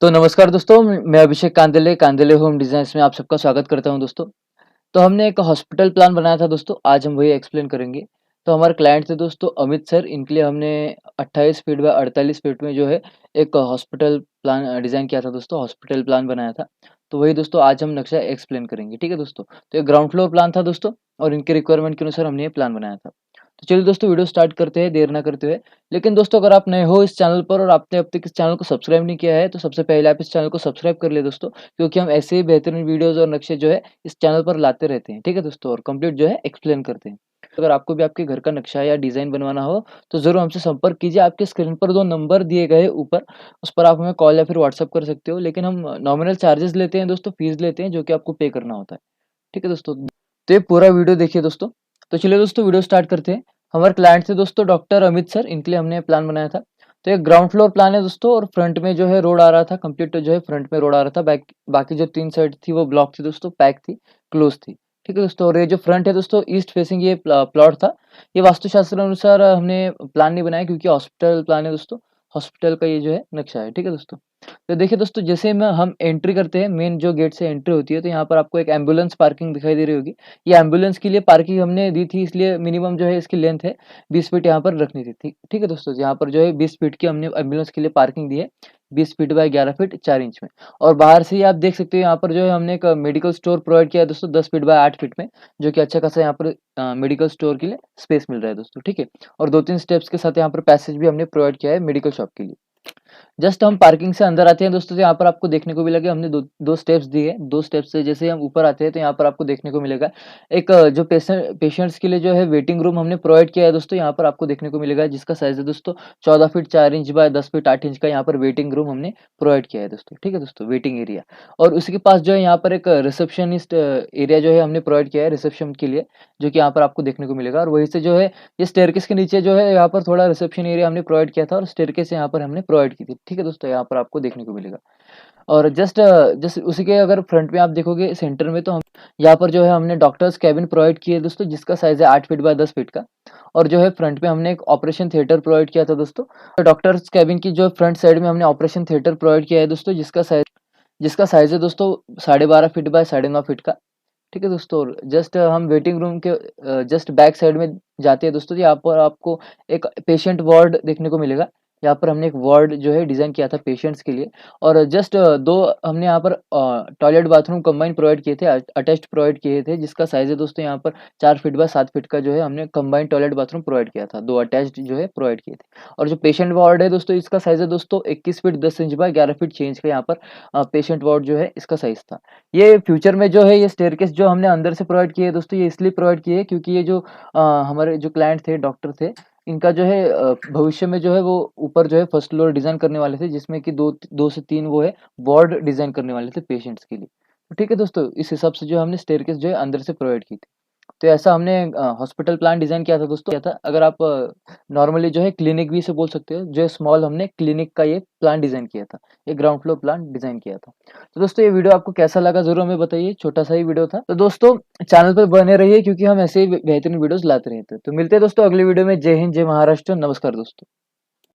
तो नमस्कार दोस्तों, मैं अभिषेक कांदेले होम डिज़ाइन्स में आप सबका स्वागत करता हूं दोस्तों। तो हमने एक हॉस्पिटल प्लान बनाया था दोस्तों, आज हम वही एक्सप्लेन करेंगे। तो हमारे क्लाइंट थे दोस्तों अमित सर, इनके लिए हमने 28 फीट बाय 48 फीट में जो है एक हॉस्पिटल प्लान डिज़ाइन किया था दोस्तों, हॉस्पिटल प्लान बनाया था। तो वही दोस्तों आज हम नक्शा एक्सप्लेन करेंगे, ठीक है दोस्तों? तो ये ग्राउंड फ्लोर प्लान था दोस्तों और इनके रिक्वायरमेंट के अनुसार हमने ये प्लान बनाया था। तो चलिए दोस्तों वीडियो स्टार्ट करते हैं देर ना करते हुए। लेकिन दोस्तों अगर आप नए हो इस चैनल पर और आपने अब तक इस चैनल को सब्सक्राइब नहीं किया है, तो सबसे पहले आप इस चैनल को सब्सक्राइब कर लिए दोस्तों, क्योंकि हम ऐसे ही बेहतरीन वीडियोज़ और नक्शे जो है इस चैनल पर लाते रहते हैं, ठीक है दोस्तों? और कंप्लीट जो है एक्सप्लेन करते हैं। अगर आपको भी आपके घर का नक्शा या डिज़ाइन बनवाना हो, तो ज़रूर हमसे संपर्क कीजिए। आपके स्क्रीन पर 2 नंबर दिए गए हैं ऊपर, उस पर आप हमें कॉल या फिर व्हाट्सएप कर सकते हो। लेकिन हम नॉमिनल चार्जेज़ लेते हैं दोस्तों, फीस लेते हैं जो कि आपको पे करना होता है। ठीक है दोस्तों? तो ये पूरा वीडियो देखिए दोस्तों। तो चलिए दोस्तों वीडियो स्टार्ट करते हैं। हमारे क्लाइंट थे दोस्तों डॉक्टर अमित सर, इनके लिए हमने प्लान बनाया था। तो ये ग्राउंड फ्लोर प्लान है दोस्तों और फ्रंट में जो है रोड आ रहा था, कंप्लीट जो है फ्रंट में रोड आ रहा था। बाकी जो 3 साइड थी वो ब्लॉक थी दोस्तों, पैक थी, क्लोज़ थी। ठीक है दोस्तों? और ये जो फ्रंट है दोस्तों ईस्ट फेसिंग ये प्लॉट था। ये वास्तुशास्त्र अनुसार हमने प्लान नहीं बनाया क्योंकि हॉस्पिटल प्लान है दोस्तों। हॉस्पिटल का ये जो है नक्शा है। ठीक है दोस्तों? तो देखिए दोस्तों जैसे में हम एंट्री करते हैं, मेन जो गेट से एंट्री होती है, तो यहाँ पर आपको एक एम्बुलेंस पार्किंग दिखाई दे रही होगी। ये एम्बुलेंस के लिए पार्किंग हमने दी थी, इसलिए मिनिमम जो है इसकी लेंथ है 20 फीट यहाँ पर रखनी थी। ठीक है दोस्तों? यहाँ पर जो है 20 फीट की हमने एम्बुलेंस के लिए पार्किंग दी है, 20 फीट बाय 11 फीट 4 इंच में। और बाहर से ही आप देख सकते हो यहाँ पर जो है हमने एक मेडिकल स्टोर प्रोवाइड किया है दोस्तों 10 फीट बाय 8 फीट में, जो कि अच्छा खासा यहाँ पर मेडिकल स्टोर के लिए स्पेस मिल रहा है दोस्तों, ठीक है? और 2-3 स्टेप्स के साथ यहाँ पर पैसेज भी हमने प्रोवाइड किया है मेडिकल शॉप के लिए। जस्ट हम पार्किंग से अंदर आते हैं दोस्तों, तो यहाँ पर आपको देखने को मिलेगा हमने दो स्टेप्स दिए हैं। 2 स्टेप्स से जैसे हम ऊपर आते हैं तो यहाँ पर आपको देखने को मिलेगा एक जो पेशेंट्स के लिए जो है वेटिंग रूम हमने प्रोवाइड किया है दोस्तों, यहाँ पर आपको देखने को मिलेगा जिसका साइज़ है दोस्तों 14 feet 4 inch by 10 feet 8 inch का यहाँ पर वेटिंग रूम हमने प्रोवाइड किया है दोस्तों, ठीक है दोस्तों? Waiting area. और उसी के पास जो है यहाँ पर एक रिसेप्शनिस्ट एरिया जो है हमने प्रोवाइड किया है रिसेप्शन के लिए, जो कि यहाँ पर आपको देखने को मिलेगा। और वहीं से जो है ये स्टेयरकेस के नीचे जो है यहाँ पर थोड़ा रिसेप्शन एरिया हमने प्रोवाइड किया था और स्टेयरकेस यहाँ पर हमने प्रोवाइड की थी। ठीक है दोस्तों? यहाँ पर आपको देखने को मिलेगा। और जस्ट उसी के अगर फ्रंट में आप देखोगे सेंटर में, तो हम यहाँ पर जो है हमने डॉक्टर्स केबिन प्रोवाइड की है दोस्तों, जिसका साइज़ है 8 फीट बाय 10 फीट का। और जो है फ्रंट में हमने एक ऑपरेशन थिएटर प्रोवाइड किया था दोस्तों। तो डॉक्टर्स केबिन की जो फ्रंट साइड में हमने ऑपरेशन थिएटर प्रोवाइड किया है दोस्तों, जिसका साइज़ है दोस्तों 12.5 फीट बाय 9.5 फीट का। ठीक है दोस्तों? जस्ट हम वेटिंग रूम के जस्ट बैक साइड में जाते हैं दोस्तों, यहाँ पर आपको एक पेशेंट वार्ड देखने को मिलेगा। यहाँ पर हमने एक वार्ड जो है डिज़ाइन किया था पेशेंट्स के लिए। और जस्ट 2 हमने यहाँ पर टॉयलेट बाथरूम कंबाइन प्रोवाइड किए थे, अटैच्ड प्रोवाइड किए थे, जिसका साइज़ है दोस्तों यहाँ पर 4 फीट बाय 7 फीट का जो है हमने कंबाइंड टॉयलेट बाथरूम प्रोवाइड किया था। 2 अटैच्ड जो है प्रोवाइड किए थे। और जो पेशेंट वार्ड है दोस्तों, इसका साइज़ है दोस्तों 21 feet 10 inch by 11 feet 6 inch का यहाँ पर पेशेंट वार्ड जो है इसका साइज़ था। ये फ्यूचर में जो है ये स्टेयरकेस जो हमने अंदर से प्रोवाइड की है दोस्तों, ये इसलिए प्रोवाइड की है क्योंकि ये जो हमारे जो क्लाइंट थे, डॉक्टर थे, इनका जो है भविष्य में जो है वो ऊपर जो है फर्स्ट फ्लोर डिज़ाइन करने वाले थे, जिसमें कि 2 से 3 वो है वार्ड डिज़ाइन करने वाले थे पेशेंट्स के लिए। तो ठीक है दोस्तों, इस हिसाब से जो हमने स्टेयरकेस जो है अंदर से प्रोवाइड की थी। तो ऐसा हमने हॉस्पिटल प्लान डिज़ाइन किया था दोस्तों, किया था। अगर आप नॉर्मली जो है क्लिनिक भी इसे बोल सकते हो, जो स्मॉल हमने क्लिनिक का ये प्लान डिज़ाइन किया था। ये ग्राउंड फ्लोर प्लान डिज़ाइन किया था। तो दोस्तों ये वीडियो आपको कैसा लगा ज़रूर हमें बताइए, छोटा-सा ही वीडियो था। तो दोस्तों चैनल पर बने रहिए क्योंकि हम ऐसे ही बेहतरीन वीडियोज़ लाते रहते हैं। तो मिलते हैं दोस्तों अगली वीडियो में। जय हिंद, जय महाराष्ट्र, नमस्कार दोस्तों।